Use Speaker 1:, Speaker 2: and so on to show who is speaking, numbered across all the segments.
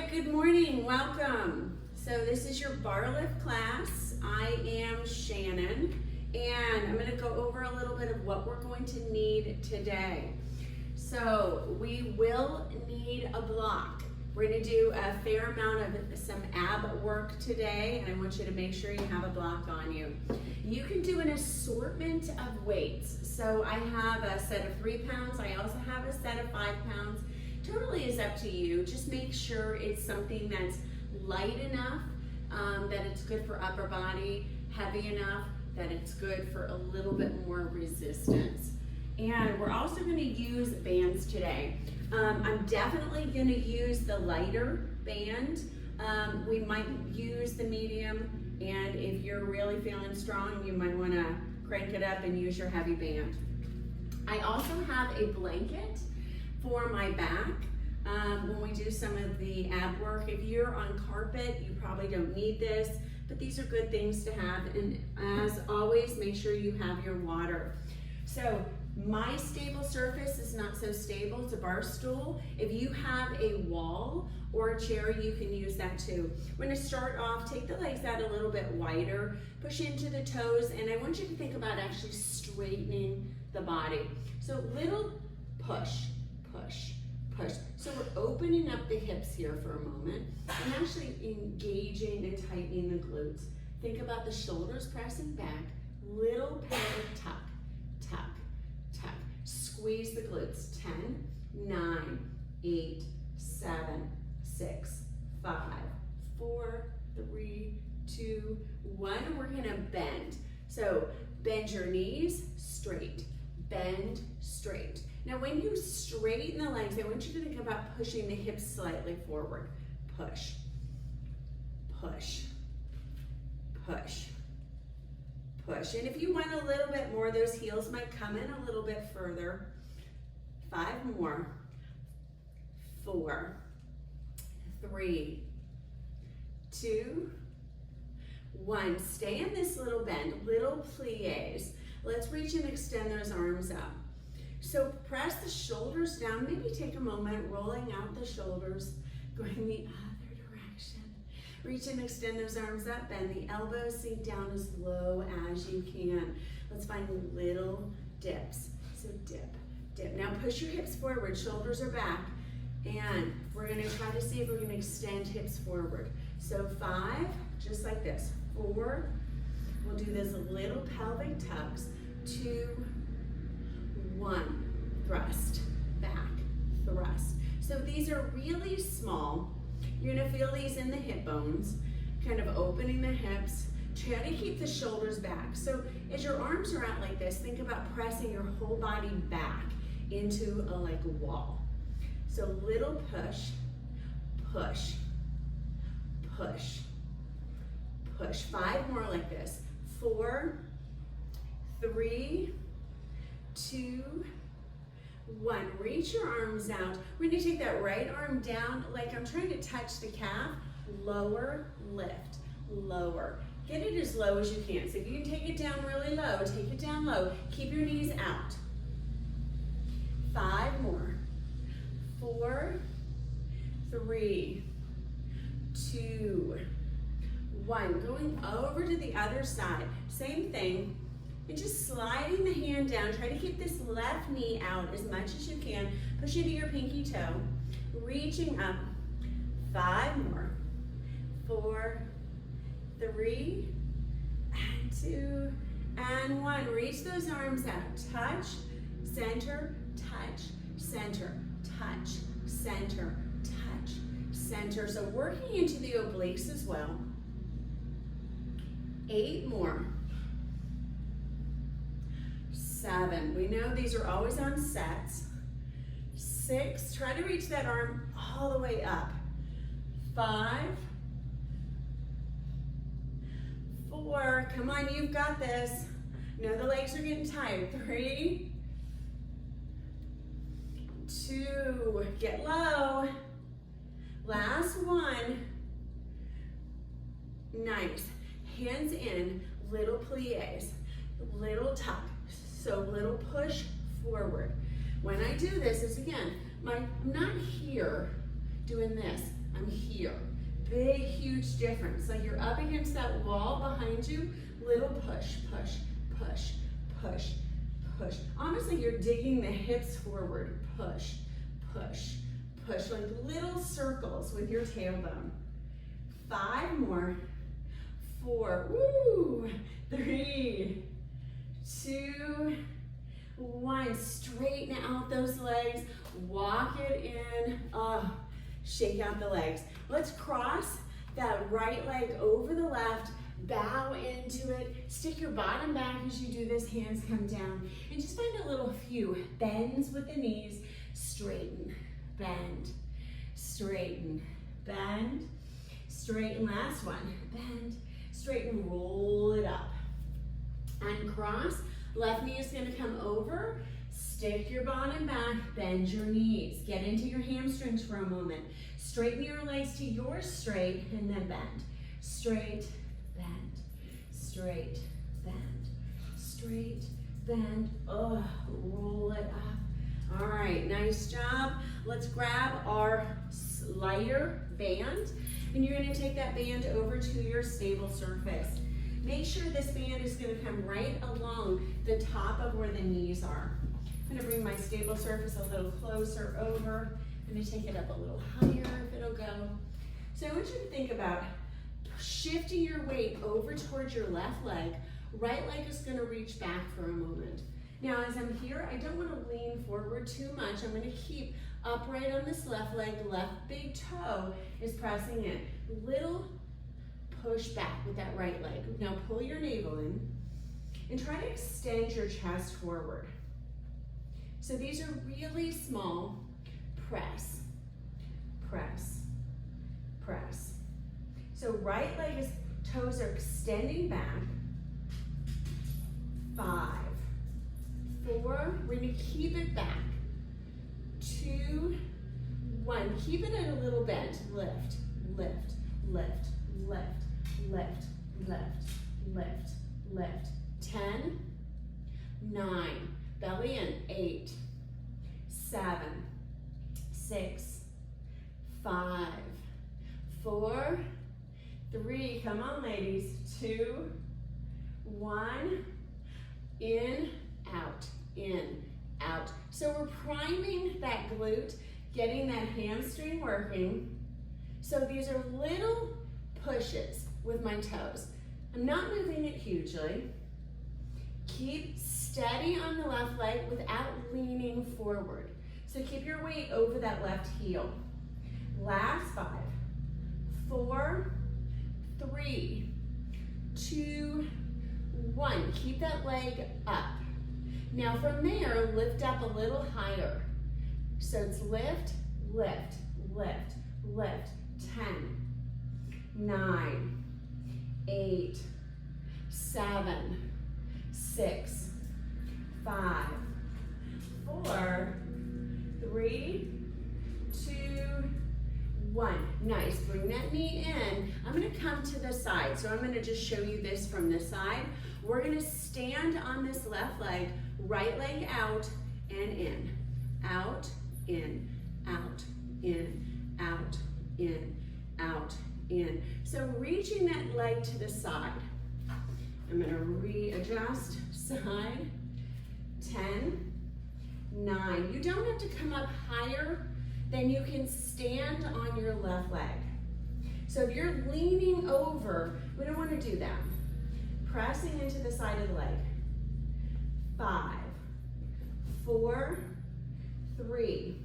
Speaker 1: right, good morning, welcome. So this is your bar lift class. I am Shannon, and I'm gonna go over a little bit of what we're going to need today. So we will need a block. We're gonna do a fair amount of some ab work today, and I want you to make sure you have a block on you. You can do an assortment of weights. So I have a set of 3 pounds. I also have a set of 5 pounds. Totally is up to you. Just make sure it's something that's light enough that it's good for upper body, heavy enough that it's good for a little bit more resistance. And we're also going to use bands today. I'm definitely going to use the lighter band. We might use the medium, and if you're really feeling strong, you might want to crank it up and use your heavy band. I also have a blanket for my back when we do some of the ab work. If you're on carpet, you probably don't need this, but these are good things to have. And as always, make sure you have your water. So my stable surface is not so stable. It's a bar stool. If you have a wall or a chair, you can use that too. We're going to start off, take the legs out a little bit wider, push into the toes, and I want you to think about actually straightening the body. So little push, push, push. So we're opening up the hips here for a moment and actually engaging and tightening the glutes. Think about the shoulders pressing back, little pelvic tuck, tuck, tuck. Squeeze the glutes. 10, 9, 8, 7, 6, 5, 4, 3, 2, 1. And we're gonna bend. So bend your knees straight, bend straight. Now when you straighten the legs, I want you to think about pushing the hips slightly forward. Push, push, push, push. And if you want a little bit more, those heels might come in a little bit further. 5 more. 4, 3, 2, 1. Stay in this little bend, little plies. Let's reach and extend those arms up. So press the shoulders down, maybe take a moment, rolling out the shoulders, going the other direction. Reach and extend those arms up, bend the elbows, sink down as low as you can. Let's find little dips. So dip, dip. Now push your hips forward, shoulders are back, and we're gonna try to see if we're gonna extend hips forward. So 5, just like this. 4, we'll do this little pelvic tucks. 2, 1, thrust, back, thrust. So these are really small. You're gonna feel these in the hip bones, kind of opening the hips. Try to keep the shoulders back. So as your arms are out like this, think about pressing your whole body back into like a wall. So little push, push, push, push. 5 more like this. 4, 3, 2, 1. Reach your arms out. We're going to take that right arm down like I'm trying to touch the calf. Lower, lift, lower. Get it as low as you can. So if you can take it down really low, take it down low. Keep your knees out. 5 more. 4, 3, 2, 1. Going over to the other side. Same thing. And just sliding the hand down. Try to keep this left knee out as much as you can. Push into your pinky toe. Reaching up. 5 more. 4, 3, and 2, and 1. Reach those arms out. Touch, center, touch, center, touch, center, touch, center. So working into the obliques as well. 8 more. 7. We know these are always on sets. 6. Try to reach that arm all the way up. 5. 4. Come on, you've got this. Know the legs are getting tired. 3, 2. Get low. Last one. Nice. Hands in, little plies, little tuck. So little push forward. When I do this, is again, I'm not here doing this. I'm here. Big, huge difference. Like you're up against that wall behind you, little push, push, push, push, push. Almost like you're digging the hips forward. Push, push, push. Like little circles with your tailbone. 5 more. 4, woo, 3, 2, 1. Straighten out those legs. Walk it in. Shake out the legs. Let's cross that right leg over the left. Bow into it. Stick your bottom back as you do this. Hands come down. And just find a little few bends with the knees. Straighten, bend, straighten, bend, straighten. Last one. Bend, straighten, roll it up. Uncross. Left knee is going to come over. Stick your bottom back, bend your knees. Get into your hamstrings for a moment. Straighten your legs to yours straight and then bend. Straight, bend, straight, bend, straight, bend. Roll it up. All right, nice job. Let's grab our lighter band and you're gonna take that band over to your stable surface. Make sure this band is gonna come right along the top of where the knees are. I'm gonna bring my stable surface a little closer over. I'm gonna take it up a little higher if it'll go. So I want you to think about shifting your weight over towards your left leg. Right leg is gonna reach back for a moment. Now as I'm here, I don't wanna lean forward too much. I'm gonna keep upright on this left leg. Left big toe is pressing in. Little push back with that right leg. Now pull your navel in and try to extend your chest forward. So these are really small. Press, press, press. So right leg toes are extending back. 5, 4, we're gonna keep it back. 2, 1, keep it at a little bend. Lift, lift, lift, lift, lift, lift, lift, lift. 10, 9, belly in. 8, 7, 6, 5, 4, 3, come on ladies, 2, 1, in, out, in, out. So we're priming that glute, getting that hamstring working. So these are little pushes with my toes. I'm not moving it hugely. Keep steady on the left leg without leaning forward. So keep your weight over that left heel. Last 5, 4, 3, 2, 1. Keep that leg up. Now from there, lift up a little higher. So it's lift, lift, lift, lift. 10, 9, 8, 7, 6, 5, 4, 3, 2, 1. Nice. Bring that knee in. I'm going to come to the side. So I'm going to just show you this from the side. We're going to stand on this left leg, right leg out and in. Out, in, out, in, out, in, out, in. So reaching that leg to the side. I'm going to readjust. Side. 10, 9. You don't have to come up higher than you can stand on your left leg. So if you're leaning over, we don't want to do that. Pressing into the side of the leg. 5, 4, 3,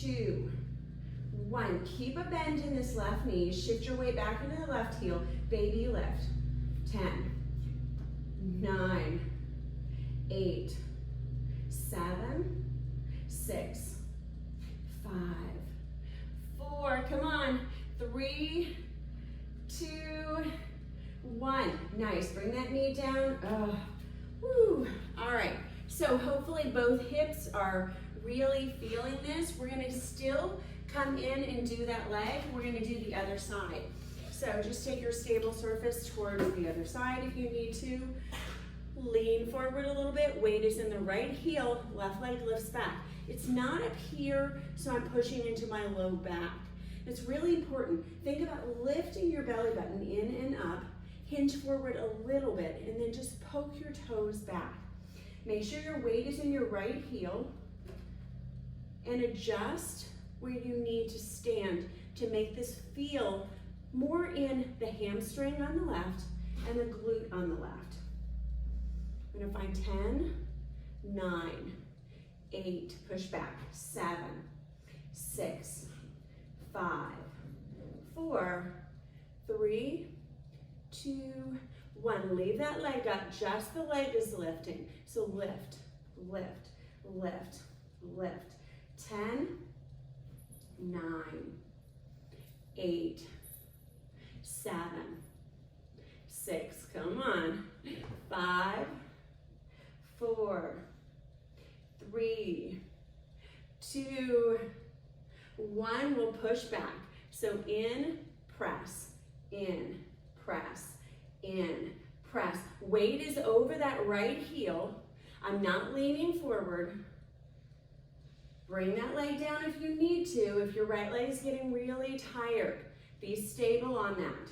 Speaker 1: 2, 1. Keep a bend in this left knee. Shift your weight back into the left heel. Baby lift. 10, 9, 8, 7, 6, 5, 4. Come on. 3, 2, 1. Nice. Bring that knee down. Woo. All right. So hopefully both hips are really feeling this. We're going to still come in and do that leg. We're going to do the other side. So just take your stable surface towards the other side if you need to. lean forward a little bit. Weight is in the right heel, left leg lifts back. It's not up here, so I'm pushing into my low back. It's really important. Think about lifting your belly button in and up, hinge forward a little bit, and then just poke your toes back. Make sure your weight is in your right heel, and adjust where you need to stand to make this feel more in the hamstring on the left and the glute on the left. I'm gonna find 10, 9, 8, push back, 7, 6, 5, 4, 3, 2, 1. Leave that leg up, just the leg is lifting. So lift, lift, lift, lift. 10, 9, 8, 7, 6, come on, 5, 4, 3, 2, 1, we'll push back. So in, press, in, press, in, press. Weight is over that right heel. I'm not leaning forward. Bring that leg down if you need to. If your right leg is getting really tired, be stable on that.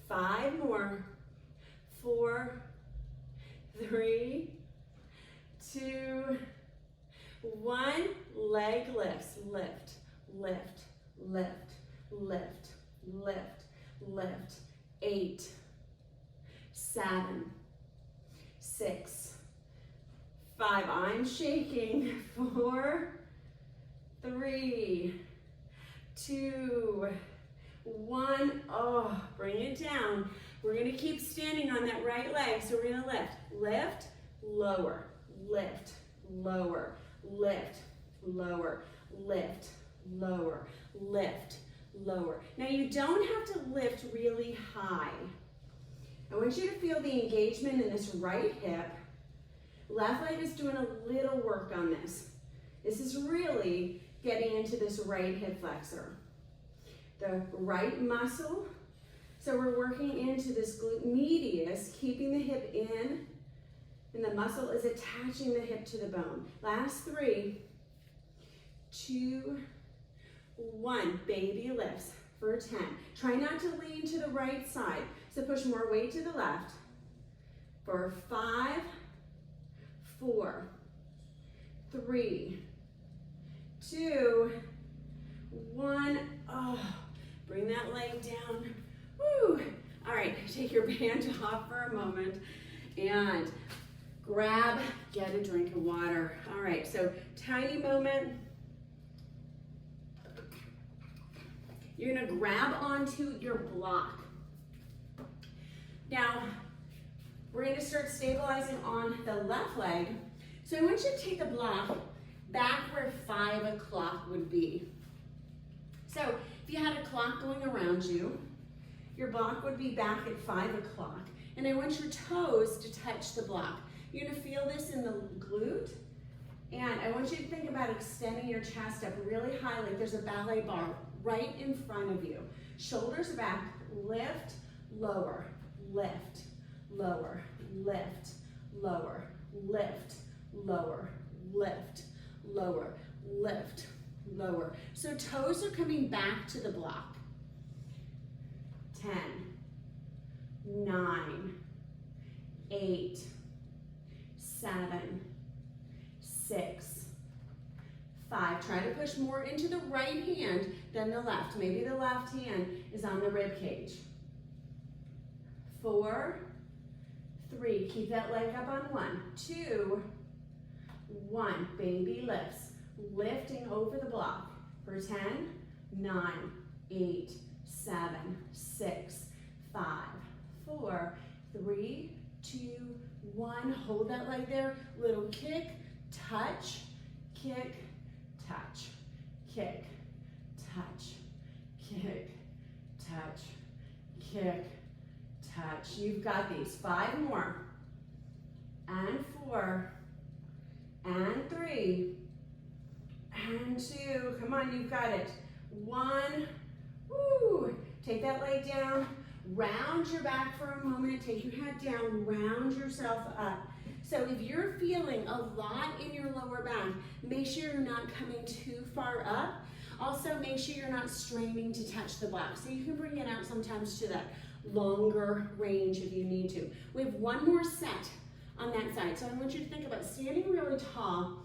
Speaker 1: 5 more. 4, 3, 2, 1. Leg lifts. Lift, lift, lift, lift, lift, lift. 8, 7, 6, 5, I'm shaking. 4, 3, 2, 1. Oh, bring it down. We're gonna keep standing on that right leg, so we're gonna lift. Lift, lower, lift, lower, lift, lower, lift, lower, lift, lower. Now you don't have to lift really high. I want you to feel the engagement in this right hip. Left leg is doing a little work on this. This is really getting into this right hip flexor. The right muscle. So we're working into this glute medius, keeping the hip in, and the muscle is attaching the hip to the bone. Last 3, 2, 1. Baby lifts for 10. Try not to lean to the right side. So push more weight to the left. For 5, 4, 3, 2, 1. Oh, bring that leg down. Woo. All right, take your band off for a moment and grab, get a drink of water. All right, so tiny moment. You're gonna grab onto your block. Now, we're gonna start stabilizing on the left leg. So I want you to take the block back where 5 o'clock would be. So if you had a clock going around you, your block would be back at 5 o'clock. And I want your toes to touch the block. You're gonna feel this in the glute. And I want you to think about extending your chest up really high, like there's a ballet bar right in front of you. Shoulders back, lift, lower, lift, lower, lift, lower, lift, lower, lift, lower, lift, lower. So toes are coming back to the block. 10, 9, 8, 7, 6, 5. Try to push more into the right hand than the left. Maybe the left hand is on the rib cage. 4, 3. Keep that leg up on 1, 2, 1. Baby lifts. Lifting over the block for 10, 9, 8, 7, 6, 5, 4, 3, 2, 1. Hold that leg there. Little kick, touch, kick, touch, kick, touch, kick, touch, kick, touch. You've got these. 5 more. And 4. And 3. And 2. Come on, you've got it. 1. Woo. Take that leg down. Round your back for a moment, take your head down, round yourself up. So if you're feeling a lot in your lower back, make sure you're not coming too far up. Also, make sure you're not straining to touch the block. So you can bring it out sometimes to that longer range if you need to. We have one more set on that side. So I want you to think about standing really tall.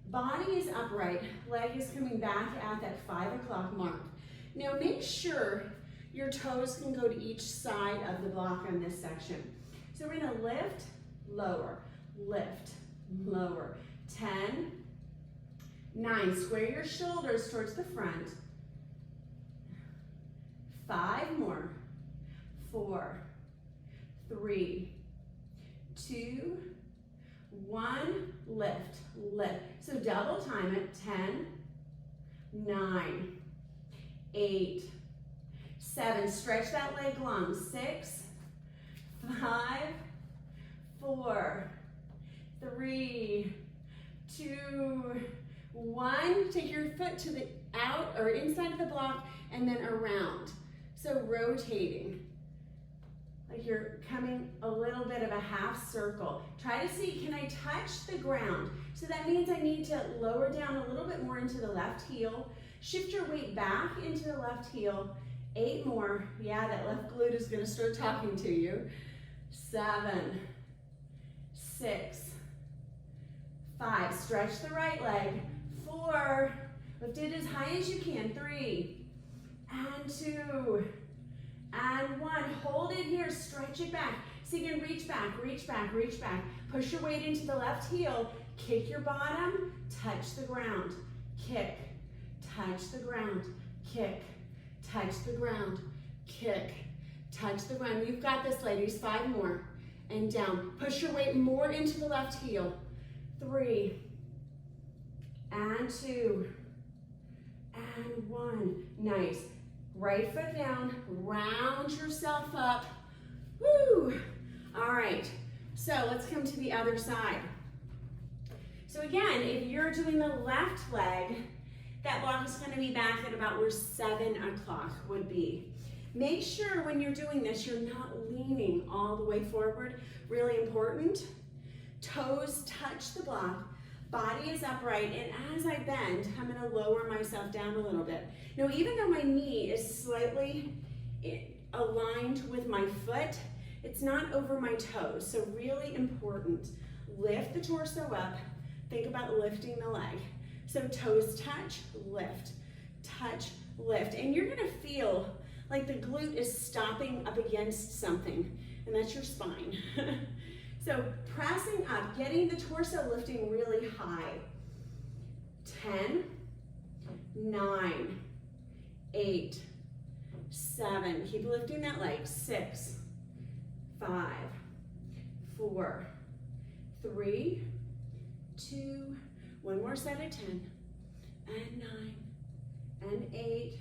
Speaker 1: Body is upright, leg is coming back at that 5 o'clock mark. Now make sure your toes can go to each side of the block on this section. So we're gonna lift, lower, lift, lower. 10, 9, square your shoulders towards the front. 5 more. 4, 3, 2, 1, lift, lift. So double time it. 10, 9, 8, 7, stretch that leg long. 6, 5, 4, 3, 2, 1. Take your foot to the out or inside of the block and then around. So rotating, like you're coming a little bit of a half circle. Try to see, can I touch the ground? So that means I need to lower down a little bit more into the left heel. Shift your weight back into the left heel. 8 more. Yeah, that left glute is gonna start talking to you. 7, 6, 5, stretch the right leg. 4, lift it as high as you can. 3, and 2, and 1. Hold it here, stretch it back. So you can reach back, reach back, reach back. Push your weight into the left heel. Kick your bottom, touch the ground. Kick, touch the ground. Kick, touch the ground. Kick, touch the ground. You've got this, ladies. 5 more. And down. Push your weight more into the left heel. 3, and 2, and 1. Nice. Right foot down, round yourself up. Woo! All right, so let's come to the other side. So again, if you're doing the left leg, that block is gonna be back at about where 7 o'clock would be. Make sure when you're doing this, you're not leaning all the way forward. Really important. Toes touch the block. Body is upright, and as I bend, I'm gonna lower myself down a little bit. Now, even though my knee is slightly aligned with my foot, it's not over my toes, so really important. Lift the torso up. Think about lifting the leg. So toes touch, lift, and you're gonna feel like the glute is stopping up against something, and that's your spine. So pressing up, getting the torso lifting really high. 10, 9, 8, 7, keep lifting that leg. 6, 5, 4, 3, 2, one more set of 10, and 9, and 8,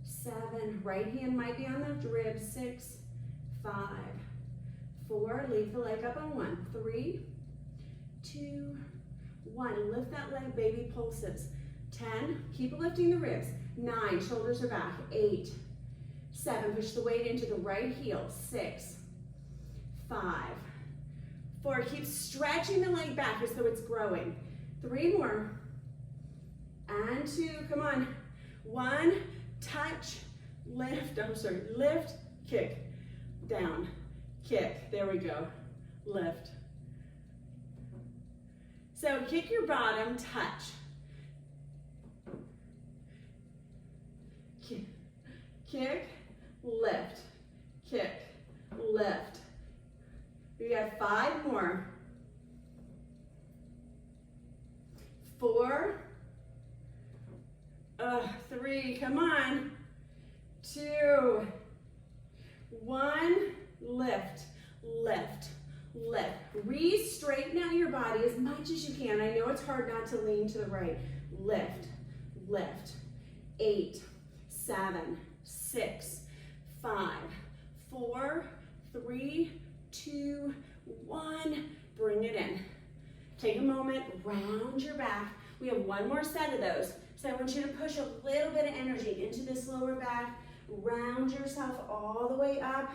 Speaker 1: 7, right hand might be on the ribs. 6, 5, 4, leave the leg up on 1, 3, 2, 1, lift that leg, baby pulses. 10, keep lifting the ribs. 9, shoulders are back. 8, 7, push the weight into the right heel. 6, 5, 4, keep stretching the leg back as though it's growing. 3 more, and 2, come on. 1, touch, lift, lift, kick, down, kick, there we go, lift. So kick your bottom, touch. Kick, lift, kick, lift. We got 5 more. 4, 3, come on. 2, 1, lift, lift, lift. Re-straighten out your body as much as you can. I know it's hard not to lean to the right. Lift, lift. 8, 7, 6, 5, 4, 3, 2, 1. Bring it in. Take a moment, round your back. We have one more set of those. So I want you to push a little bit of energy into this lower back. Round yourself all the way up.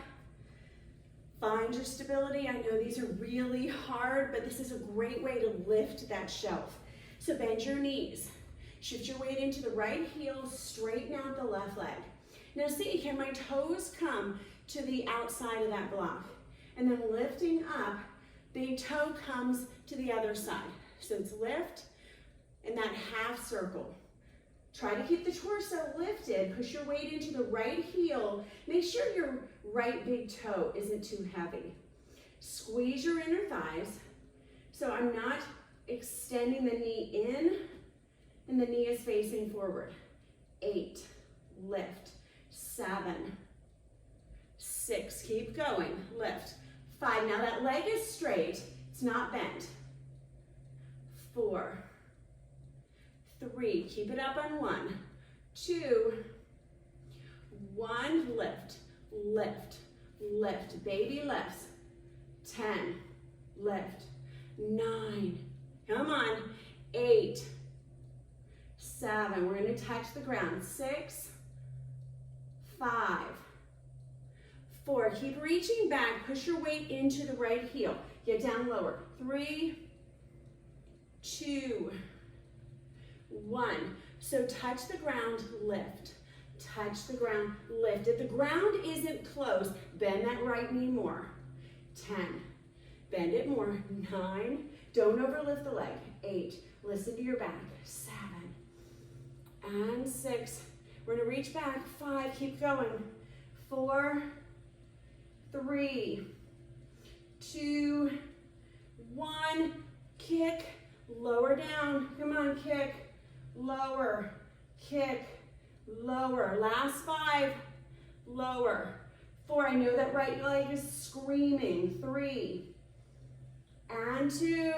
Speaker 1: Find your stability. I know these are really hard, but this is a great way to lift that shelf. So bend your knees. Shift your weight into the right heel, straighten out the left leg. Now see, can my toes come to the outside of that block? And then lifting up, big toe comes to the other side. So it's lift and that half circle. Try to keep the torso lifted. Push your weight into the right heel. Make sure your right big toe isn't too heavy. Squeeze your inner thighs. So I'm not extending the knee in and the knee is facing forward. 8, lift. 7, 6, keep going, lift. 5, now that leg is straight, it's not bent. 4, 3, keep it up on 1, 2, 1, lift, lift, lift, baby lifts. 10, lift, 9, come on, 8, 7, we're gonna touch the ground, 6, 5, 4, keep reaching back, push your weight into the right heel, get down lower, 3, 2, 1, so touch the ground, lift, touch the ground, lift. If the ground isn't close, bend that right knee more, 10, bend it more, 9, don't overlift the leg, 8, listen to your back, 7, and 6, we're gonna reach back, 5, keep going, 4, 3, 2, 1, kick, lower down, come on, kick, lower, last 5, lower, 4, I know that right leg is screaming, 3, and 2,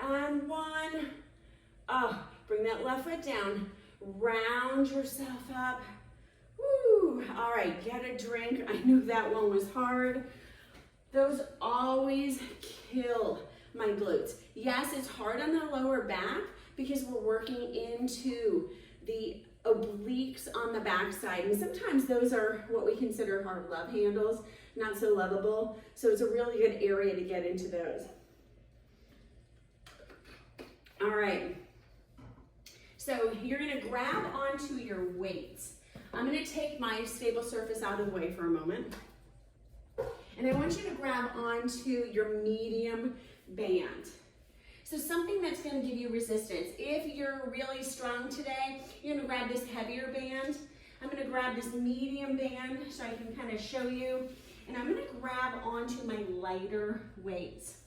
Speaker 1: and 1, bring that left foot down, round yourself up. Woo. All right, get a drink. I knew that one was hard. Those always kill my glutes. Yes, it's hard on the lower back because we're working into the obliques on the backside. And sometimes those are what we consider hard love handles, not so lovable. So it's a really good area to get into those. All right. So you're gonna grab onto your weights. I'm gonna take my stable surface out of the way for a moment. And I want you to grab onto your medium band. So something that's gonna give you resistance. If you're really strong today, you're gonna grab this heavier band. I'm gonna grab this medium band so I can kind of show you. And I'm gonna grab onto my lighter weights.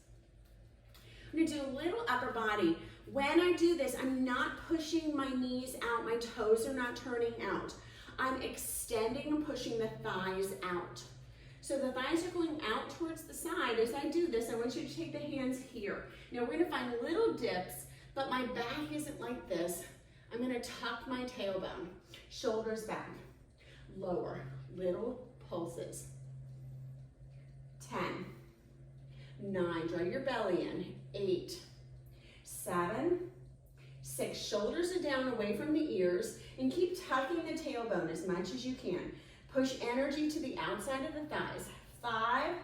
Speaker 1: I'm gonna do a little upper body. When I do this, I'm not pushing my knees out, my toes are not turning out. I'm extending and pushing the thighs out. So the thighs are going out towards the side. As I do this, I want you to take the hands here. Now we're gonna find little dips, but my back isn't like this. I'm gonna tuck my tailbone, shoulders back, lower, little pulses. 10, 9, draw your belly in, 8, 7, 6, shoulders are down away from the ears, and keep tucking the tailbone as much as you can. Push energy to the outside of the thighs. 5,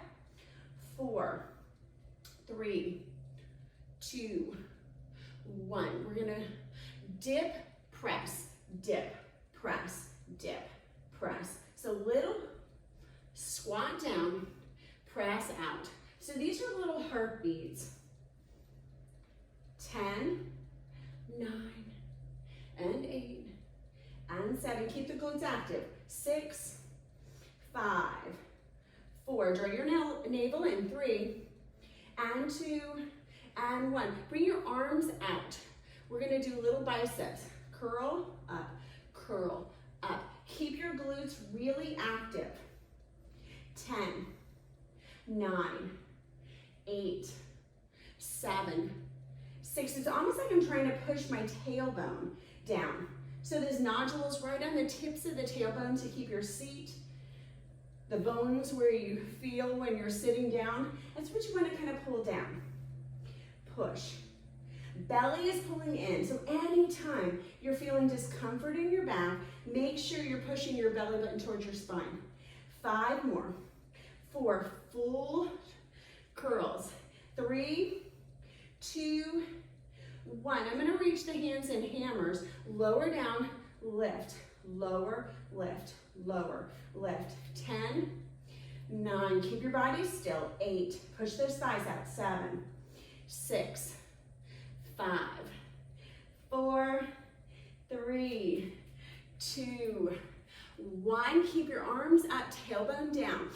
Speaker 1: 4, 3, 2, 1. We're gonna dip, press, dip, press, dip, press. So little squat down, press out. So these are little heartbeats. 10, 9, and 8, and 7. Keep the glutes active. 6, 5, 4. Draw your navel in. 3, and 2, and 1. Bring your arms out. We're gonna do little biceps. Curl up, curl up. Keep your glutes really active. 10, 9, 8, 7, 6. It's almost like I'm trying to push my tailbone down. So there's nodules right on the tips of the tailbone to keep your seat, the bones where you feel when you're sitting down. That's what you want to kind of pull down. Push. Belly is pulling in. So anytime you're feeling discomfort in your back, make sure you're pushing your belly button towards your spine. 5 more. 4, full curls. 3, 2, 1. I'm going to reach the hands in hammers. Lower down, lift, lower, lift, lower, lift. 10, 9. Keep your body still. 8. Push those thighs out. 7, 6, 5, 4, 3, 2, 1. Keep your arms up, tailbone down.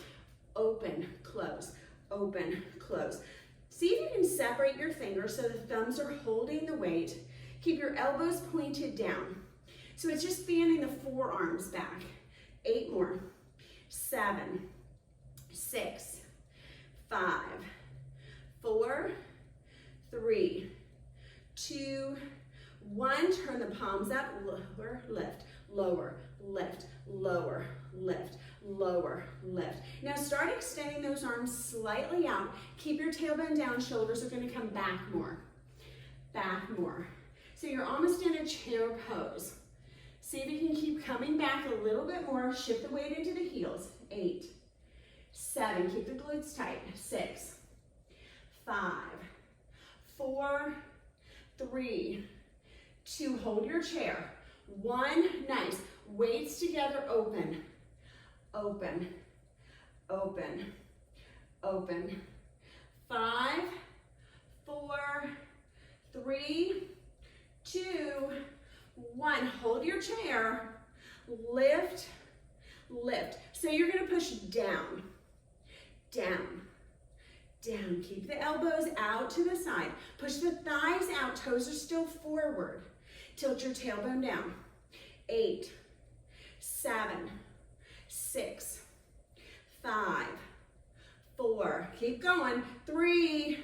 Speaker 1: Open, close, open, close. See if you can separate your fingers so the thumbs are holding the weight. Keep your elbows pointed down. So it's just fanning the forearms back. 8 more. 7, 6, 5, 4, 3, 2, 1. Turn the palms up, lower, lift, lower, lift, lower, lift, lower, lift. Now start extending those arms slightly out. Keep your tailbone down, shoulders are going to come back more. Back more. So you're almost in a chair pose. See if you can keep coming back a little bit more. Shift the weight into the heels. 8, 7, keep the glutes tight. 6, 5, 4, 3, 2, hold your chair. 1, nice. Weights together, open, open, open, open. 5, 4, 3, 2, 1. Hold your chair, lift, lift. So you're gonna push down, down, down. Keep the elbows out to the side. Push the thighs out, toes are still forward. Tilt your tailbone down. 8, 7, 6, 5, 4, keep going. 3,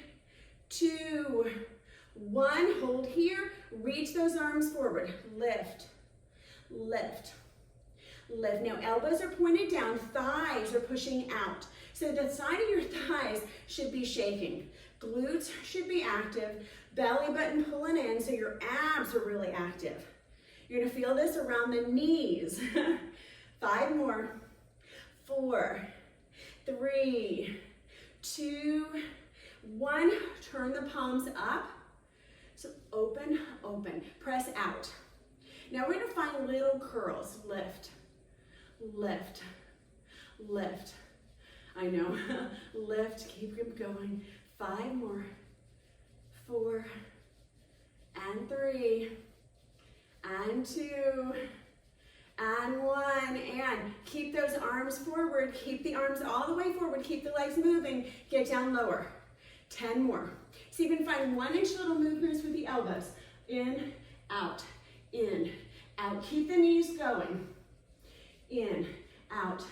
Speaker 1: 2, 1, hold here. Reach those arms forward. Lift, lift, lift. Now elbows are pointed down, thighs are pushing out. So the side of your thighs should be shaking. Glutes should be active. Belly button pulling in so your abs are really active. You're gonna feel this around the knees. 5 more. 4, 3, 2, 1. Turn the palms up. So open, open. Press out. Now we're gonna find little curls. Lift, lift, lift. I know. Lift, keep them going. 5 more. 4, and 3, and 2, and 1, and keep those arms forward. Keep the arms all the way forward. Keep the legs moving. Get down lower. 10 more. So you can find 1-inch little movements with the elbows. In, out, out. Keep the knees going. In, out,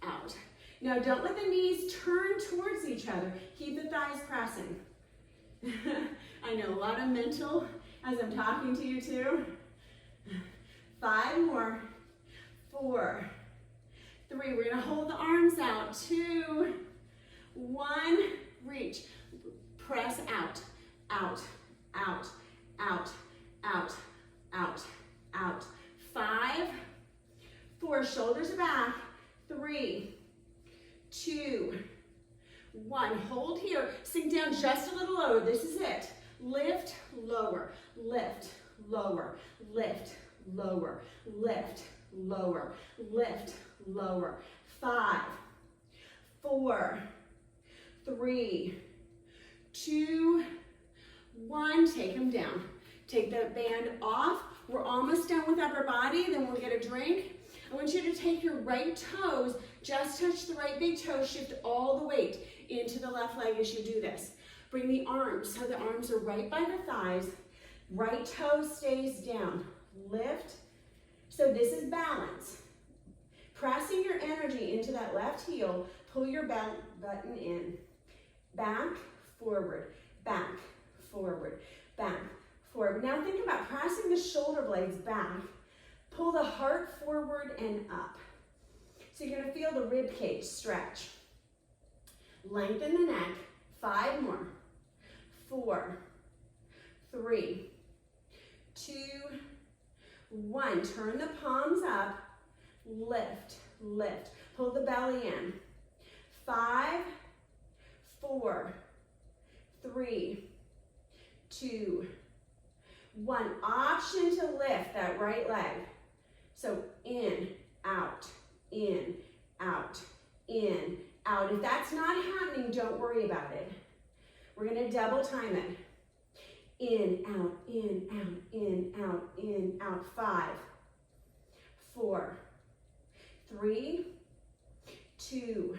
Speaker 1: out. Now don't let the knees turn towards each other. Keep the thighs pressing. I know, a lot of mental as I'm talking to you too. 5 more. 4, 3. We're gonna hold the arms out. 2, 1. Reach. Press out, out, out, out, out, out, out. 5, 4. Shoulders back. 3, 2, 1. Hold here. Sink down just a little lower. This is it. Lift, lower, lift, lower, lift, lower, lift, lower, lift, lower. 5, 4, 3, 2, 1. Take them down. Take the band off. We're almost done with upper body. Then we'll get a drink. I want you to take your right toes, just touch the right big toe, shift all the weight into the left leg as you do this. Bring the arms, so the arms are right by the thighs. Right toe stays down. Lift. So this is balance. Pressing your energy into that left heel, pull your button in. Back, forward, back, forward, back, forward. Now think about pressing the shoulder blades back. Pull the heart forward and up. So you're gonna feel the rib cage stretch. Lengthen the neck. 5 more. 4, 3, 2, 1. Turn the palms up, lift, lift. Pull the belly in. 5, 4, 3, 2, 1. Option to lift that right leg. So in, out, in, out, in, out. If that's not happening, don't worry about it. We're gonna double time it. In, out, in, out, in, out, in, out. 5, 4, 3, 2,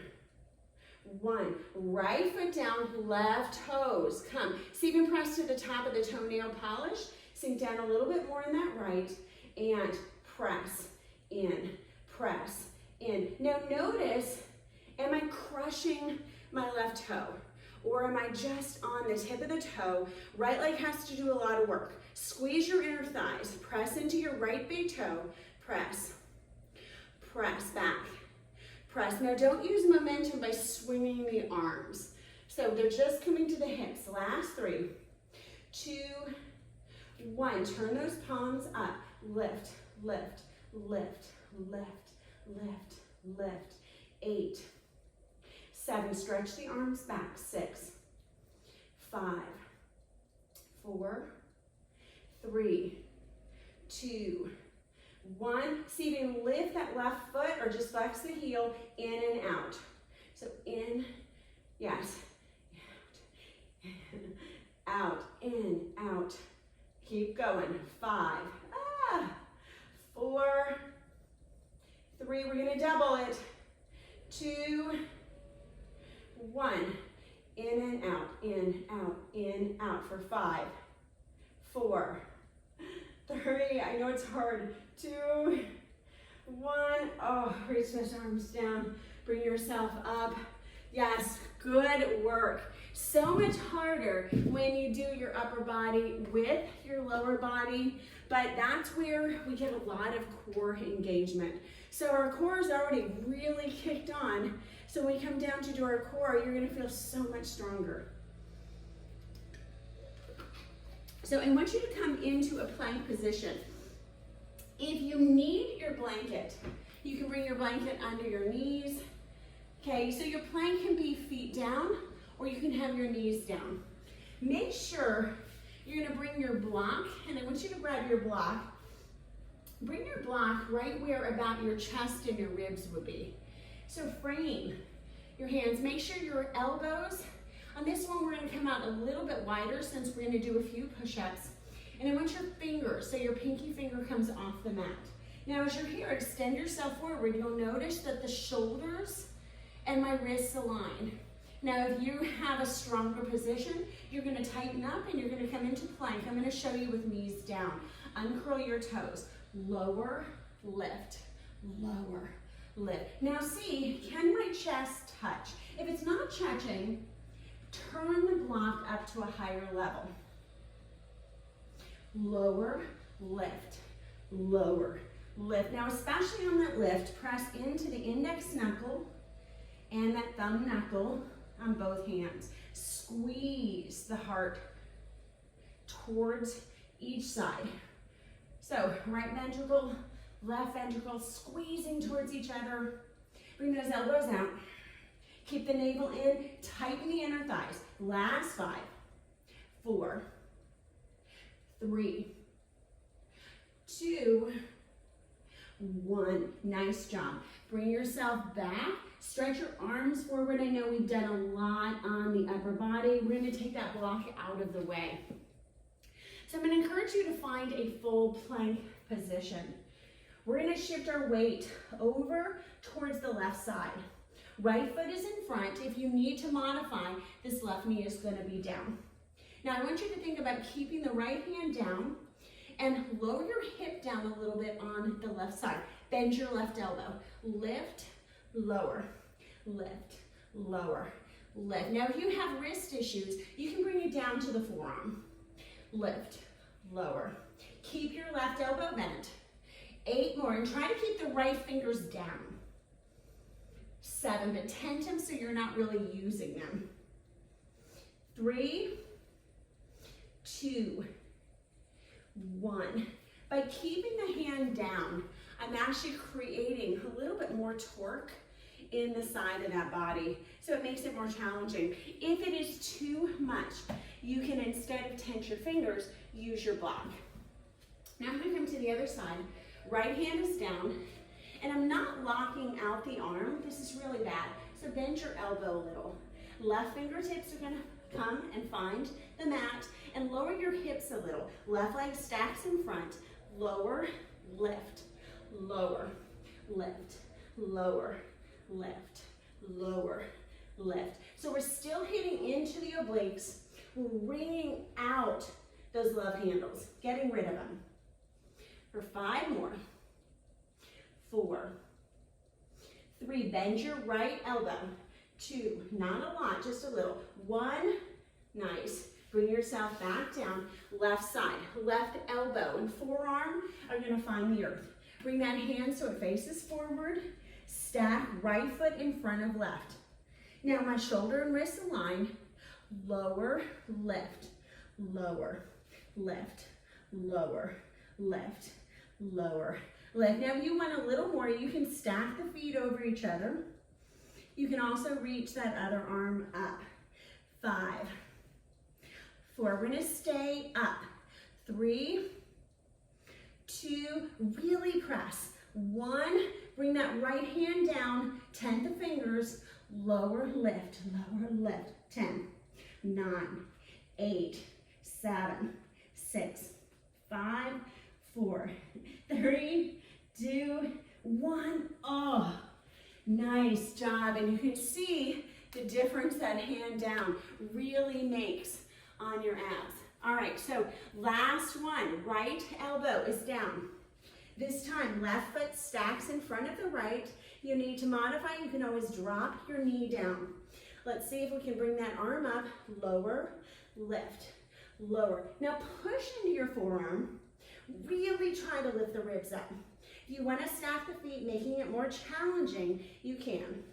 Speaker 1: 1. Right foot down, left toes. Come. See if you can press to the top of the toenail polish. Sink down a little bit more in that right. And press in, press in. Now notice, am I crushing my left toe? Or am I just on the tip of the toe? Right leg has to do a lot of work. Squeeze your inner thighs. Press into your right big toe. Press. Press back. Press. Now don't use momentum by swinging the arms. So they're just coming to the hips. Last 3, 2, 1. Turn those palms up. Lift, lift, lift, lift, lift, lift. 8, 7, stretch the arms back. 6, 5, 4, 3, 2, 1. See if you can lift that left foot or just flex the heel in and out. So in, yes, out, in, out. Keep going. 5, 4, 3, we're gonna double it. 2, 1, in and out, in, out for 5, 4, 3, I know it's hard, 2, 1, oh, reach those arms down, bring yourself up, yes, good work. So much harder when you do your upper body with your lower body, but that's where we get a lot of core engagement. So our core is already really kicked on. So when we come down to do our core, you're gonna feel so much stronger. So I want you to come into a plank position. If you need your blanket, you can bring your blanket under your knees. Okay, so your plank can be feet down, or you can have your knees down. Make sure you're gonna bring your block, and I want you to grab your block. Bring your block right where about your chest and your ribs would be. So frame your hands. Make sure your elbows, on this one we're gonna come out a little bit wider since we're gonna do a few push-ups. And I want your fingers, so your pinky finger comes off the mat. Now as you're here, extend yourself forward. You'll notice that the shoulders and my wrists align. Now if you have a stronger position, you're gonna tighten up and you're gonna come into plank. I'm gonna show you with knees down. Uncurl your toes. Lower, lift, lower, lift. Now see, can my chest touch? If it's not touching, turn the block up to a higher level. Lower, lift, lower, lift. Now especially on that lift, press into the index knuckle and that thumb knuckle on both hands. Squeeze the heart towards each side. So right ventricle, left ventricle, squeezing towards each other. Bring those elbows out. Keep the navel in, tighten the inner thighs. Last 5, 4, 3, 2, 1. Nice job. Bring yourself back. Stretch your arms forward. I know we've done a lot on the upper body. We're going to take that block out of the way. So I'm going to encourage you to find a full plank position. We're going to shift our weight over towards the left side. Right foot is in front. If you need to modify, this left knee is going to be down. Now I want you to think about keeping the right hand down and lower your hip down a little bit on the left side. Bend your left elbow. Lift, lower, lift, lower, lift. Now if you have wrist issues, you can bring it down to the forearm. Lift, lower. Keep your left elbow bent. 8 more, and try to keep the right fingers down. 7, but tent them so you're not really using them. 3, 2, 1. By keeping the hand down, I'm actually creating a little bit more torque in the side of that body, so it makes it more challenging. If it is too much, you can, instead of tense your fingers, use your block. Now I'm gonna come to the other side. Right hand is down, and I'm not locking out the arm. This is really bad, so bend your elbow a little. Left fingertips are gonna come and find the mat, and lower your hips a little. Left leg stacks in front. Lower, lift, lower, lift, lower, lift, lower, lift. So we're still hitting into the obliques. We're wringing out those love handles, getting rid of them. For 5 more. 4, 3, bend your right elbow. 2, not a lot, just a little. 1, nice. Bring yourself back down. Left side, left elbow and forearm are gonna find the earth. Bring that hand so it faces forward. Stack right foot in front of left. Now my shoulder and wrist align. Lower, lift, lower, lift, lower, lift, lower, lift. Now if you want a little more, you can stack the feet over each other. You can also reach that other arm up. 5, 4, we're gonna stay up. 3, 2, really press. 1, bring that right hand down, 10 the fingers, lower, lift, 10, 9, 8, 7, 6, 5, 4, 3, 2, 1. Oh, nice job. And you can see the difference that hand down really makes on your abs. All right, so last one, right elbow is down. This time, left foot stacks in front of the right. You need to modify, you can always drop your knee down. Let's see if we can bring that arm up, lower, lift, lower. Now push into your forearm, really try to lift the ribs up. If you wanna stack the feet, making it more challenging, you can.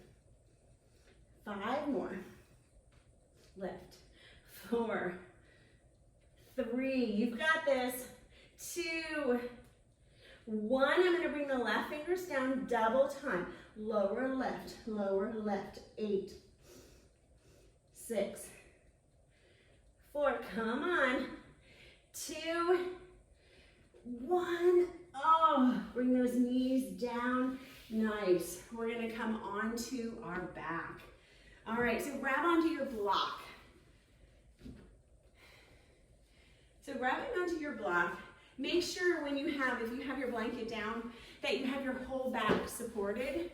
Speaker 1: 5 more, lift, 4, 3, you've got this, 2, 1, I'm gonna bring the left fingers down, double time, lower, lift, 8, 6, 4, come on, 2, 1, oh, bring those knees down, nice. We're gonna come onto our back. All right, so grab onto your block. So grabbing onto your block, make sure when you have, if you have your blanket down, that you have your whole back supported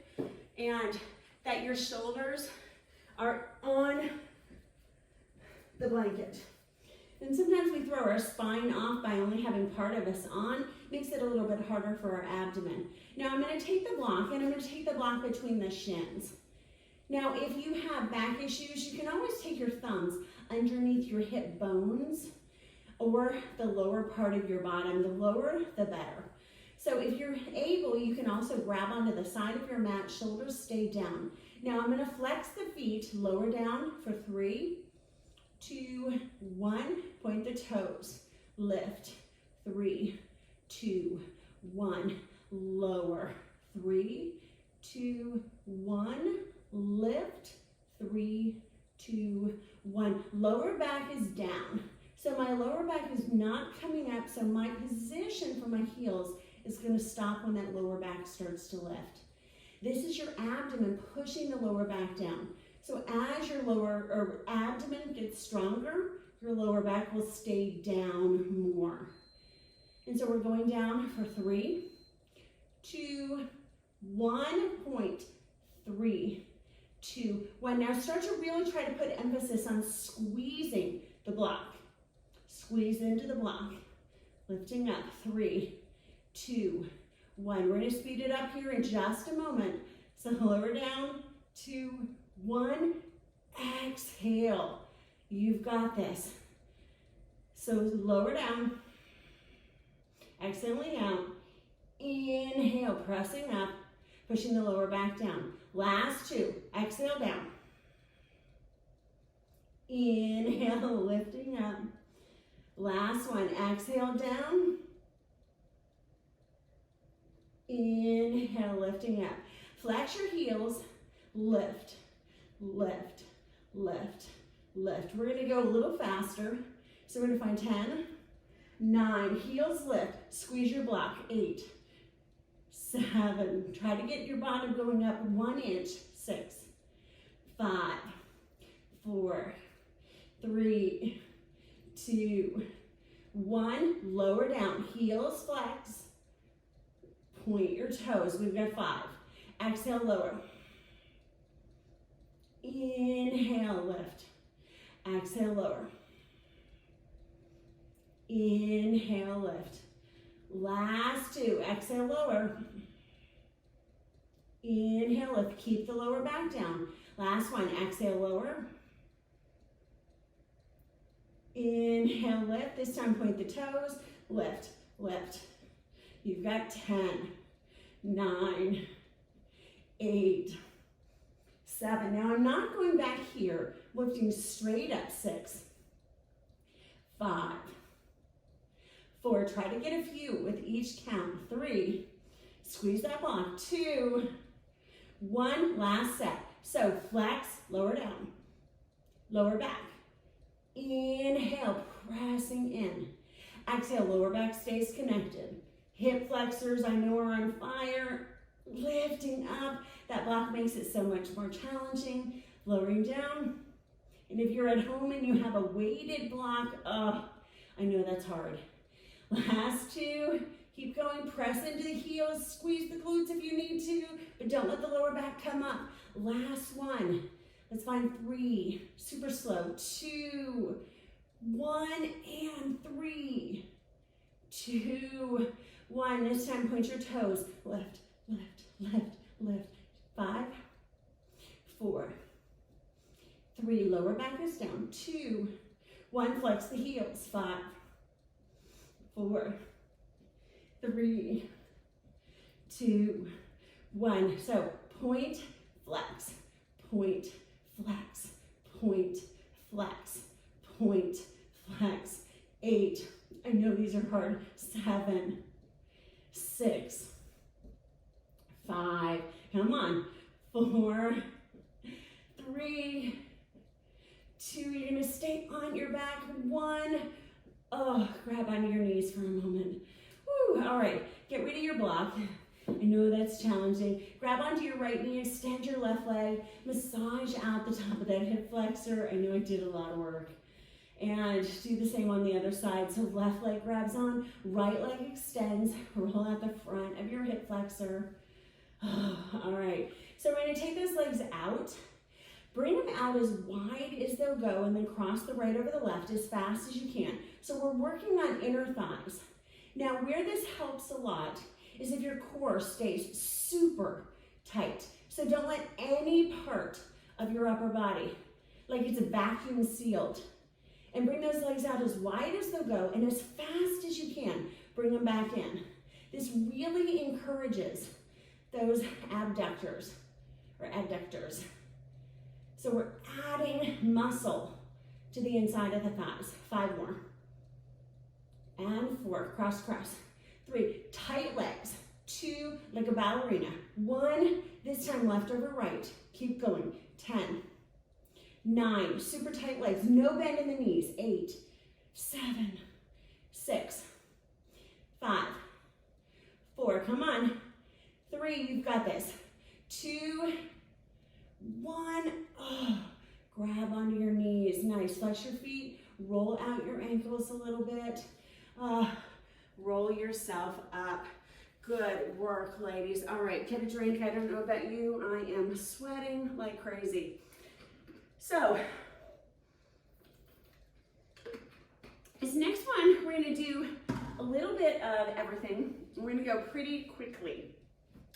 Speaker 1: and that your shoulders are on the blanket. And sometimes we throw our spine off by only having part of us on, makes it a little bit harder for our abdomen. Now I'm gonna take the block and I'm gonna take the block between the shins. Now if you have back issues, you can always take your thumbs underneath your hip bones or the lower part of your bottom. The lower, the better. So if you're able, you can also grab onto the side of your mat, shoulders stay down. Now I'm gonna flex the feet, lower down for 3, 2, 1, point the toes, lift, 3, 2, 1, lower, 3, 2, 1, lift, 3, 2, 1. Lower back is down. So my lower back is not coming up, so my position for my heels is gonna stop when that lower back starts to lift. This is your abdomen pushing the lower back down. So as your abdomen gets stronger, your lower back will stay down more. And so we're going down for 3, 2, 1, point, 3, 2, 1. Now start to really try to put emphasis on squeezing the block. Squeeze into the block, lifting up, 3, 2, 1. We're gonna speed it up here in just a moment. So lower down, 2, 1, exhale. You've got this. So lower down, exhaling out, inhale, pressing up, pushing the lower back down. Last 2, exhale down. Inhale, lifting up. Last one, exhale down. Inhale, lifting up. Flex your heels, lift, lift, lift, lift. We're gonna go a little faster. So we're gonna find 10, 9, heels lift, squeeze your block, 8, 7, try to get your bottom going up 1 inch, 6, 5, 4, 3, 2, 1, lower down, heels flex, point your toes, we've got 5, exhale, lower, inhale, lift, exhale, lower, inhale, lift, last 2, exhale, lower, inhale, lift, keep the lower back down, last 1, exhale, lower, inhale, lift, this time point the toes, lift, lift, you've got 10, 9, 8, 7, now I'm not going back here, lifting straight up, 6, 5, 4, try to get a few with each count, 3, squeeze that block, 2, 1, last set, so flex, lower down, lower back, inhale, pressing in, exhale, lower back stays connected, hip flexors I know are on fire, lifting up, that block makes it so much more challenging, lowering down, and if you're at home and you have a weighted block, I know that's hard. Last 2, keep going, press into the heels, squeeze the glutes if you need to, but don't let the lower back come up. Last 1, let's find 3, super slow, 2, 1, and 3, 2, 1, this time point your toes, lift, lift, lift, lift, 5, 4, 3, lower back is down, 2, 1, flex the heels, 5, 4, 3, 2, 1. So point, flex, point, flex, point, flex, point, flex. 8. I know these are hard. 7, 6, 5. Come on. 4, 3, 2. You're gonna stay on your back. 1. Grab onto your knees for a moment. Woo, all right, get rid of your block. I know that's challenging. Grab onto your right knee, extend your left leg, massage out the top of that hip flexor. I know I did a lot of work. And do the same on the other side. So left leg grabs on, right leg extends, roll out the front of your hip flexor. All right, so we're gonna take those legs out. Bring them out as wide as they'll go and then cross the right over the left as fast as you can. So we're working on inner thighs. Now where this helps a lot is if your core stays super tight. So don't let any part of your upper body, like it's a vacuum sealed. And bring those legs out as wide as they'll go and as fast as you can. Bring them back in. This really encourages those abductors or adductors. So we're adding muscle to the inside of the thighs. 5 more. And 4, cross, cross. 3, tight legs. 2, like a ballerina. 1, this time left over right. Keep going. 10, 9, super tight legs. No bend in the knees. 8, 7, 6, 5, 4, come on. 3, you've got this. 2, 1, grab onto your knees. Nice, flex your feet, roll out your ankles a little bit. Roll yourself up. Good work, ladies. All right, get a drink. I don't know about you, I am sweating like crazy. So, this next one, we're gonna do a little bit of everything. We're gonna go pretty quickly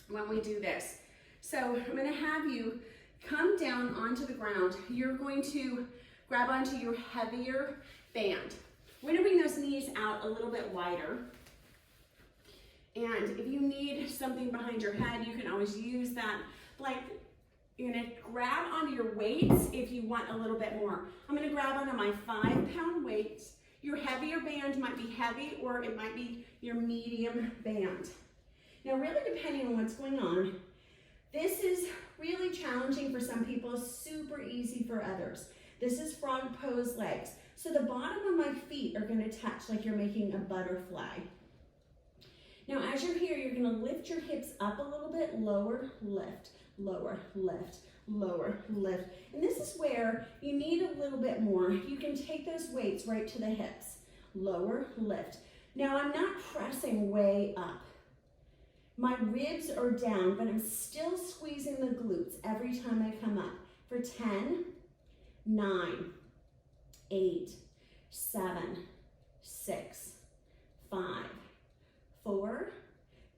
Speaker 1: when we do this. So I'm gonna have you come down onto the ground. You're going to grab onto your heavier band. We're gonna bring those knees out a little bit wider. And if you need something behind your head, you can always use that. Like, you're gonna grab onto your weights if you want a little bit more. I'm gonna grab onto my 5-pound weights. Your heavier band might be heavy or it might be your medium band. Now, really depending on what's going on, this is really challenging for some people, super easy for others. This is frog pose legs. So the bottom of my feet are gonna touch like you're making a butterfly. Now, as you're here, you're gonna lift your hips up a little bit, lower, lift, lower, lift, lower, lift. And this is where you need a little bit more. You can take those weights right to the hips, lower, lift. Now, I'm not pressing way up. My ribs are down, but I'm still squeezing the glutes every time I come up. For 10, 9, 8, 7, 6, 5, 4,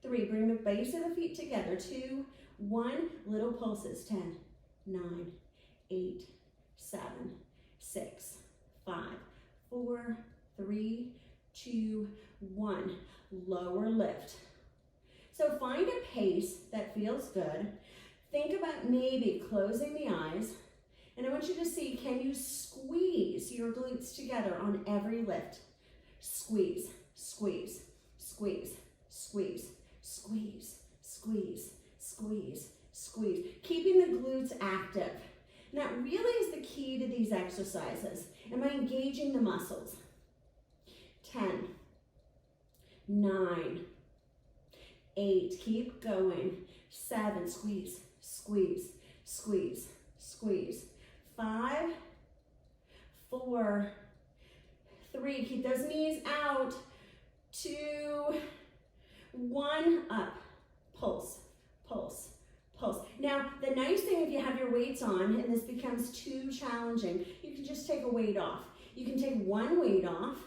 Speaker 1: 3. Bring the base of the feet together. 2, 1. Little pulses. 10, 9, 8, 7, 6, 5, 4, 3, 2, 1. Lower lift. So find a pace that feels good. Think about maybe closing the eyes. And I want you to see, can you squeeze your glutes together on every lift? Squeeze, squeeze, squeeze, squeeze, squeeze, squeeze, squeeze, squeeze. Keeping the glutes active. And that really is the key to these exercises. Am I engaging the muscles? 10, 9, 8, keep going. 7, squeeze, squeeze, squeeze, squeeze. 5, 4, 3, keep those knees out. 2, 1, up. Pulse, pulse, pulse. Now, the nice thing if you have your weights on and this becomes too challenging, you can just take a weight off. You can take one weight off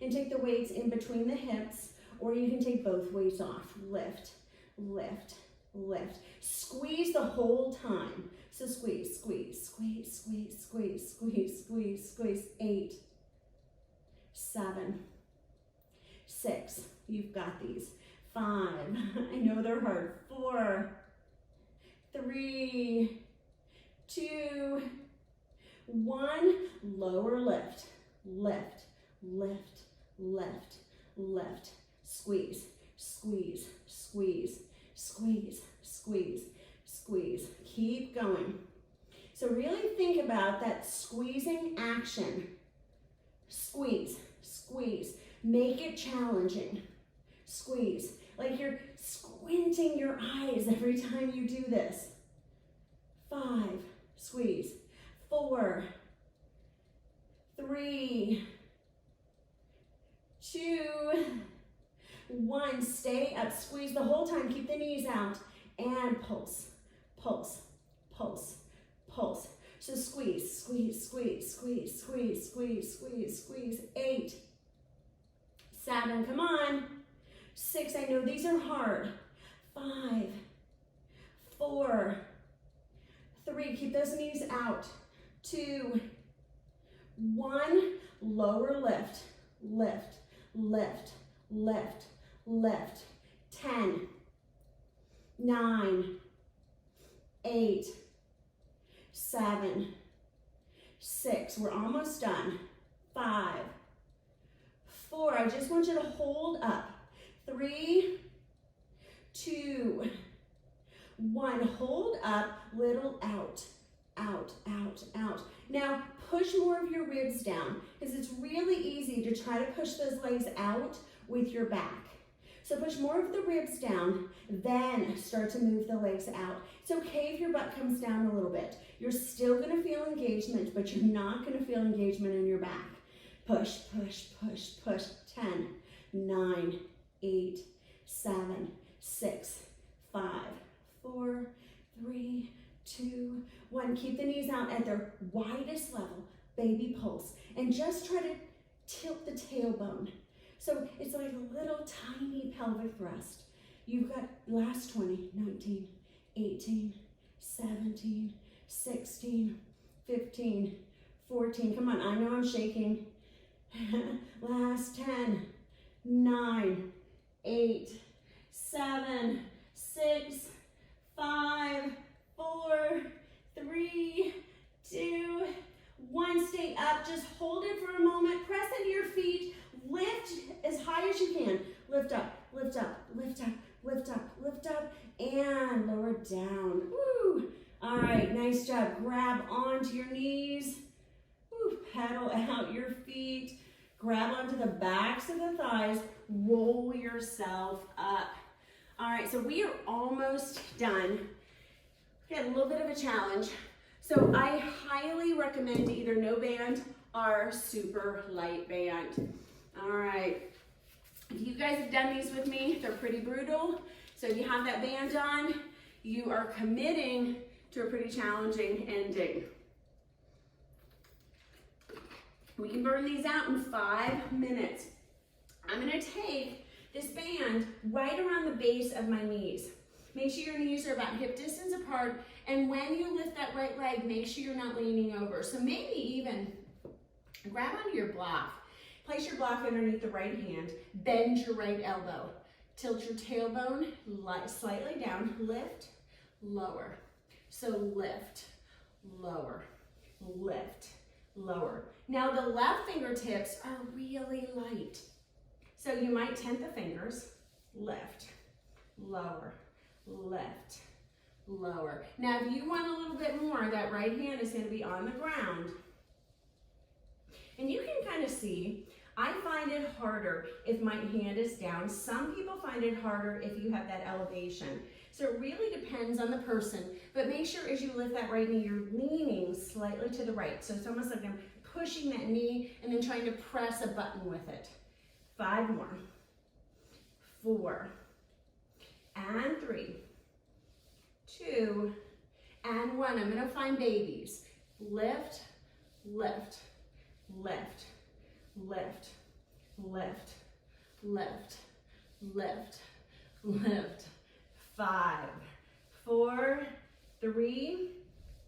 Speaker 1: and take the weights in between the hips, or you can take both weights off. Lift, lift, lift. Squeeze the whole time. So squeeze, squeeze, squeeze, squeeze, squeeze, squeeze, squeeze, squeeze. 8, 7, 6. You've got these. 5. I know they're hard. 4, 3, 2, 1. Lower lift, lift, lift, lift, lift. Squeeze, squeeze, squeeze, squeeze, squeeze, squeeze. Keep going. So really think about that squeezing action. Squeeze, squeeze. Make it challenging. Squeeze. Like you're squinting your eyes every time you do this. 5, squeeze. 4, 3, 2, 1. Stay up. Squeeze the whole time. Keep the knees out. And pulse, pulse, pulse, pulse. So squeeze, squeeze, squeeze, squeeze, squeeze, squeeze, squeeze, squeeze. 8, 7, come on. 6, I know these are hard. 5, 4, 3, keep those knees out. 2, 1, lower lift, lift, lift, lift, lift. 10, 9, 8, 7, 6, we're almost done. 5, 4, I just want you to hold up. 3, 2, 1, hold up, little out, out, out, out. Now push more of your ribs down because it's really easy to try to push those legs out with your back. So push more of the ribs down, then start to move the legs out. It's okay if your butt comes down a little bit. You're still gonna feel engagement, but you're not gonna feel engagement in your back. Push, push, push, push. 10, 9, 8, 7, 6, 5, 4, 3, 2, 1. Keep the knees out at their widest level, baby pulse. And just try to tilt the tailbone. So it's like a little tiny pelvic thrust. You've got last 20, 19, 18, 17, 16, 15, 14. Come on, I know I'm shaking. Last 10, 9, 8, 7, 6, 5, 4, 3, 2, 1. Stay up. Just hold it for a moment. Press into your feet. Lift as high as you can. Lift up, lift up, lift up, lift up, lift down. Woo. All right, nice job. Grab onto your knees. Woo. Pedal out your feet. Grab onto the backs of the thighs. Roll yourself up. All right, so we are almost done. We got a little bit of a challenge. So I highly recommend either no band or super light band. All right. If you guys have done these with me, they're pretty brutal. So if you have that band on, you are committing to a pretty challenging ending. We can burn these out in 5 minutes. I'm gonna take this band right around the base of my knees. Make sure your knees are about hip distance apart, and when you lift that right leg, make sure you're not leaning over. So maybe even grab onto your block. Place your block underneath the right hand, bend your right elbow. Tilt your tailbone slightly down, lift, lower. So lift, lower, lift, lower. Now the left fingertips are really light. So you might tent the fingers, lift, lower, lift, lower. Now if you want a little bit more, that right hand is gonna be on the ground. And you can kind of see, I find it harder if my hand is down. Some people find it harder if you have that elevation. So it really depends on the person, but make sure as you lift that right knee, you're leaning slightly to the right. So it's almost like I'm pushing that knee and then trying to press a button with it. 5 more, 4, and 3, 2, and 1. I'm gonna find babies. Lift, lift, lift, lift, lift, lift, lift, lift. 5, 4, 3,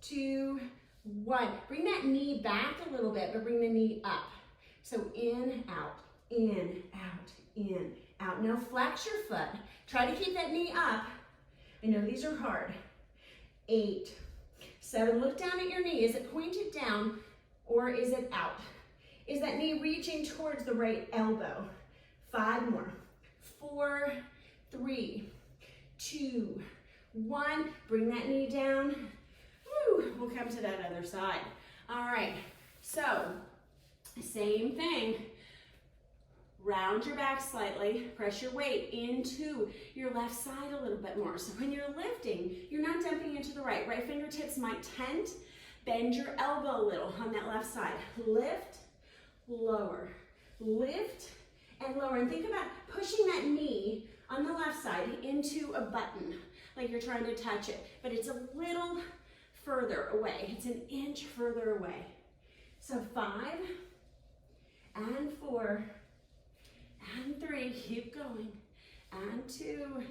Speaker 1: 2, 1. Bring that knee back a little bit, but bring the knee up. So in, out, in, out, in, out. Now flex your foot. Try to keep that knee up. I know these are hard. 8, 7, look down at your knee. Is it pointed down or is it out? Is that knee reaching towards the right elbow? 5 more. 4, 3, 2, 1. Bring that knee down. Woo, we'll come to that other side. All right, so same thing. Round your back slightly, press your weight into your left side a little bit more. So when you're lifting, you're not dumping into the right. Right fingertips might tent. Bend your elbow a little on that left side. Lift, lower, lift, and lower. And think about pushing that knee on the left side into a button, like you're trying to touch it, but it's a little further away. It's an inch further away. So 5, and 4, and 3, keep going, and 2,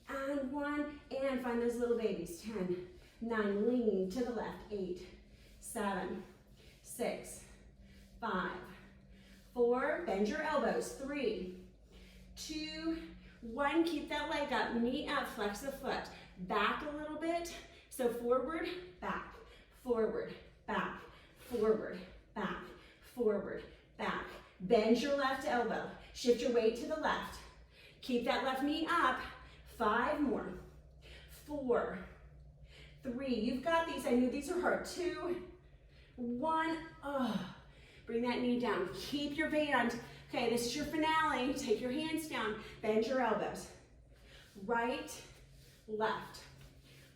Speaker 1: and 1, and find those little babies. 10, 9, lean to the left. 8, 7, 6, 5, 4, bend your elbows. 3, 2, 1, keep that leg up, knee up, flex the foot. Back a little bit, so forward, back, forward, back, forward, back, forward, back. Bend your left elbow, shift your weight to the left. Keep that left knee up. 5 more, 4, 3, you've got these. I knew these are hard. 2, 1, bring that knee down. Keep your band. Okay, this is your finale. Take your hands down, bend your elbows. Right, left,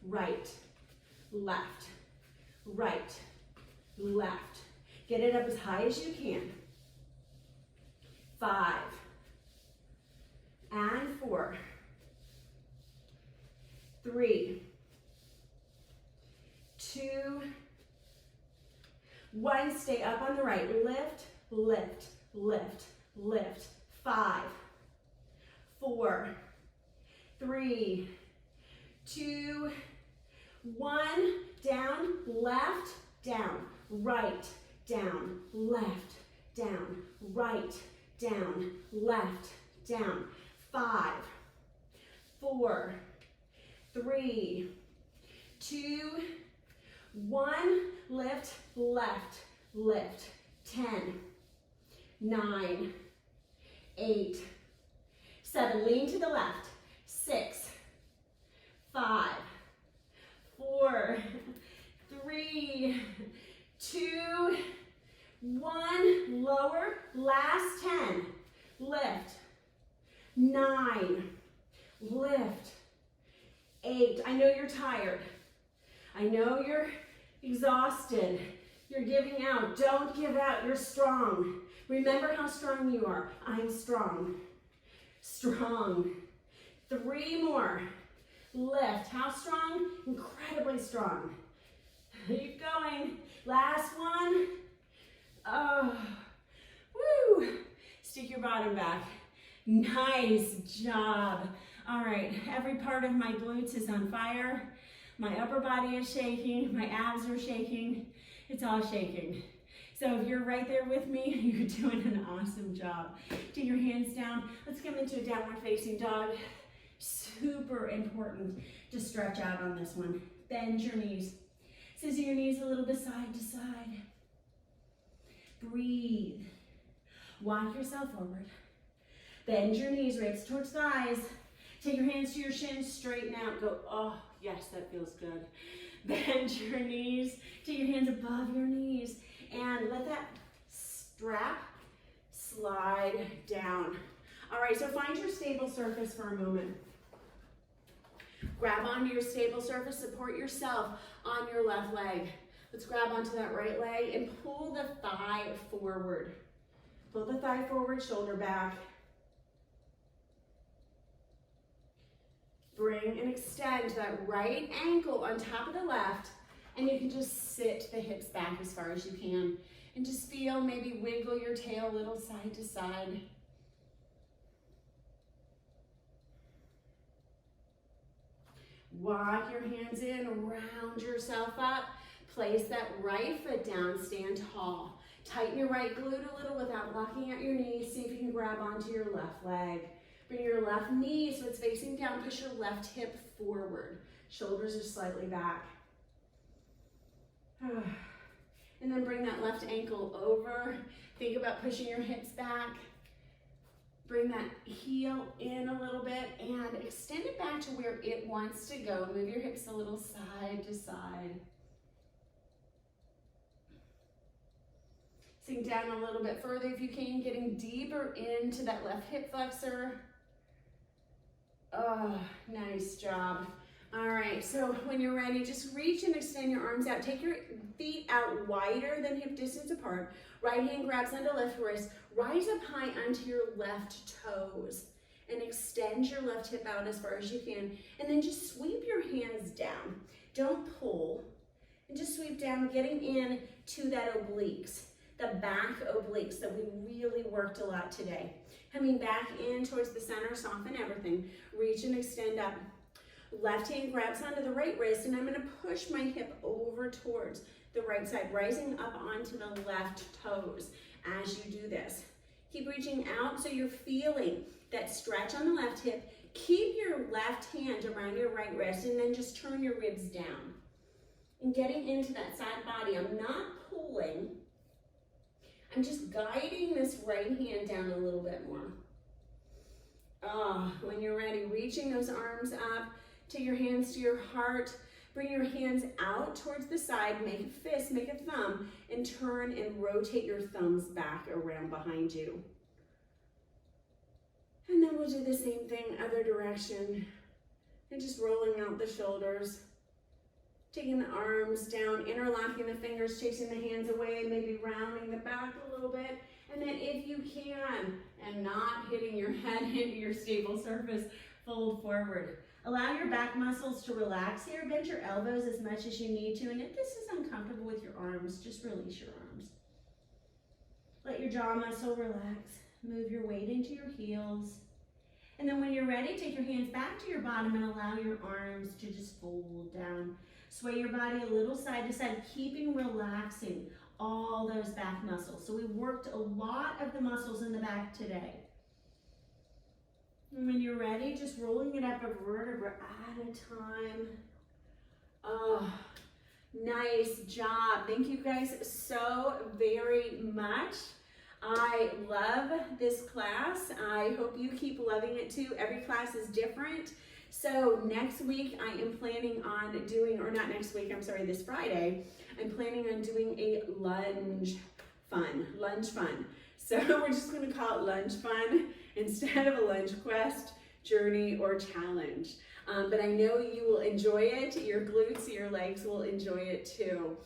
Speaker 1: right, left, right, left. Get it up as high as you can. 5, and 4, 3, 2, 1. Stay up on the right. Lift, lift, lift, lift. 5, 4, 3, 2, 1. Down, left, down, right, down, left, down, right, down, left, down. 5, 4, 3, 2, 1. Lift, left, lift. 10, 9, 8, 7. Lean to the left. 6, 5, know you're tired. I know you're exhausted. You're giving out. Don't give out. You're strong. Remember how strong you are. I'm strong. Strong. 3 more. Lift. How strong? Incredibly strong. Keep going. Last one. Oh. Woo. Stick your bottom back. Nice job. All right, every part of my glutes is on fire. My upper body is shaking. My abs are shaking. It's all shaking. So if you're right there with me, you're doing an awesome job. Take your hands down. Let's come into a downward facing dog. Super important to stretch out on this one. Bend your knees. Scissor your knees a little bit side to side. Breathe. Walk yourself forward. Bend your knees, ribs towards thighs. Take your hands to your shins, straighten out. Go, oh, yes, that feels good. Bend your knees. Take your hands above your knees. And let that strap slide down. All right, so find your stable surface for a moment. Grab onto your stable surface, support yourself on your left leg. Let's grab onto that right leg and pull the thigh forward. Pull the thigh forward, shoulder back. Bring and extend that right ankle on top of the left, and you can just sit the hips back as far as you can. And just feel, maybe wiggle your tail a little side to side. Walk your hands in, round yourself up. Place that right foot down, stand tall. Tighten your right glute a little without locking out your knees. See if you can grab onto your left leg. Bring your left knee so it's facing down. Push your left hip forward. Shoulders are slightly back. And then bring that left ankle over. Think about pushing your hips back. Bring that heel in a little bit and extend it back to where it wants to go. Move your hips a little side to side. Sink down a little bit further if you can, getting deeper into that left hip flexor. Oh, nice job. All right, so when you're ready, just reach and extend your arms out. Take your feet out wider than hip distance apart. Right hand grabs onto left wrist. Rise up high onto your left toes and extend your left hip out as far as you can. And then just sweep your hands down. Don't pull. And just sweep down, getting in to that obliques, the back obliques that we really worked a lot today. Coming back in towards the center, soften everything. Reach and extend up. Left hand grabs onto the right wrist, and I'm going to push my hip over towards the right side, rising up onto the left toes as you do this. Keep reaching out so you're feeling that stretch on the left hip. Keep your left hand around your right wrist, and then just turn your ribs down. And getting into that side body, I'm not pulling. I'm just guiding this right hand down a little bit more. When you're ready, reaching those arms up. Take your hands to your heart. Bring your hands out towards the side. Make a fist, make a thumb, and turn and rotate your thumbs back around behind you. And then we'll do the same thing, other direction. And just rolling out the shoulders. Taking the arms down, interlocking the fingers, chasing the hands away, maybe rounding the back a little bit. And then if you can, and not hitting your head into your stable surface, fold forward. Allow your back muscles to relax here. Bend your elbows as much as you need to. And if this is uncomfortable with your arms, just release your arms. Let your jaw muscle relax. Move your weight into your heels. And then when you're ready, take your hands back to your bottom and allow your arms to just fold down. Sway your body a little side to side, keeping relaxing all those back muscles. So we worked a lot of the muscles in the back today. And when you're ready, just rolling it up a vertebra at a time. Oh, nice job. Thank you guys so very much. I love this class. I hope you keep loving it too. Every class is different. So next week I am planning on doing, or not next week, I'm sorry, this Friday, I'm planning on doing a lunge fun. So we're just gonna call it lunge fun instead of a lunge quest, journey, or challenge. but I know you will enjoy it. Your glutes, your legs will enjoy it too.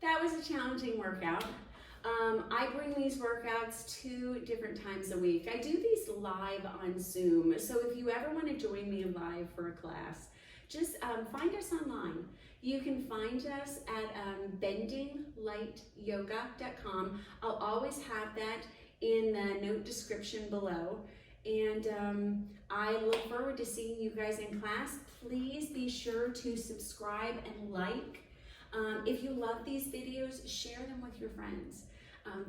Speaker 1: That was a challenging workout. I bring these workouts 2 different times a week. I do these live on Zoom, so if you ever want to join me live for a class, just find us online. You can find us at bendinglightyoga.com. I'll always have that in the note description below. And I look forward to seeing you guys in class. Please be sure to subscribe and like. If you love these videos, share them with your friends.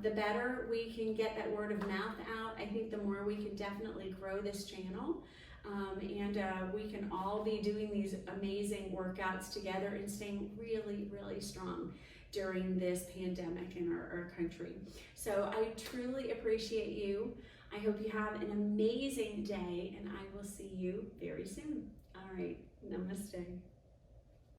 Speaker 1: The better we can get that word of mouth out, I think the more we can definitely grow this channel. And we can all be doing these amazing workouts together and staying really, really strong during this pandemic in our country. So I truly appreciate you. I hope you have an amazing day, and I will see you very soon. All right, namaste.